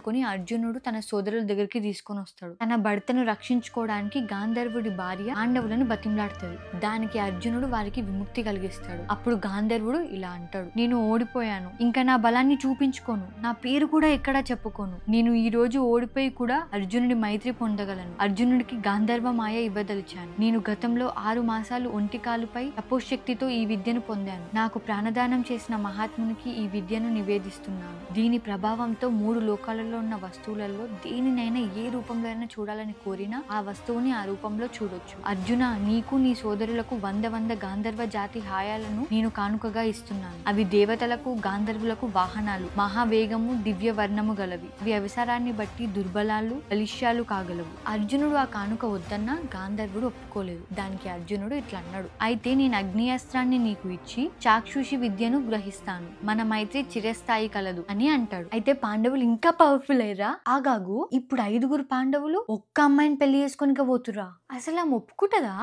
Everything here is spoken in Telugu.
కొని అర్జునుడు తన సోదరుల దగ్గరికి తీసుకొని వస్తాడు. తన భర్తను రక్షించుకోవడానికి గాంధర్వుడి భార్య పాండవులను బతిమలాడుతుంది. దానికి అర్జునుడు వారికి విముక్తి కలిగిస్తాడు. అప్పుడు గాంధర్వుడు ఇలా అంటాడు, నేను ఓడిపోయాను, ఇంకా నా బలాన్ని చూపించుకోను, నా పేరు కూడా ఎక్కడా చెప్పుకోను. నేను ఈ రోజు ఓడిపోయి కూడా అర్జునుడి మైత్రి పొందగలను. అర్జునుడికి గాంధర్వ మాయ ఇవ్వదలిచాను. నేను గతంలో 6 మాసాలు ఒంటికాలుపై తపోశక్తితో ఈ విద్యను పొందాను. నాకు ప్రాణదానం చేసిన మహాత్మునికి ఈ విద్యను నివేదిస్తున్నాను. దీని ప్రభావంతో 3 లోకాలలో ఉన్న వస్తువులలో దేనినైనా ఏ రూపంలో అయినా చూడాలని కోరినా ఆ వస్తువుని ఆ రూపంలో చూడొచ్చు. అర్జున, నీకు నీ సోదరులకు 100 గాంధర్వ జాతి హాయాలను నేను కానుకగా ఇస్తున్నాను. అవి దేవతలకు గాంధర్వులకు వాహనాలు, మహావేగము దివ్య వర్ణము గలవి. అవి అవసరాన్ని బట్టి దుర్బలాలు బలిష్యాలు కాగలవు. అర్జునుడు ఆ కానుక వద్దన్నా గాంధర్వుడు ఒప్పుకోలేదు. దానికి అర్జునుడు ఇట్లా అన్నాడు, అయితే నేను అగ్నియాస్త్రాన్ని నీకు ఇచ్చి చాక్షుషి విద్యను గ్రహిస్తాను. మన మైత్రి చిరస్థాయి కలదు అని అంటాడు. అయితే పాండవులు ఇంకా పవర్ఫుల్ అయ్యరా. ఆగాగు, ఇప్పుడు 5 పాండవులు ఒక్క అమ్మాయిని పెళ్లి చేసుకొని పోతురా. అసలు ఆమె ఒప్పుకుంటదా?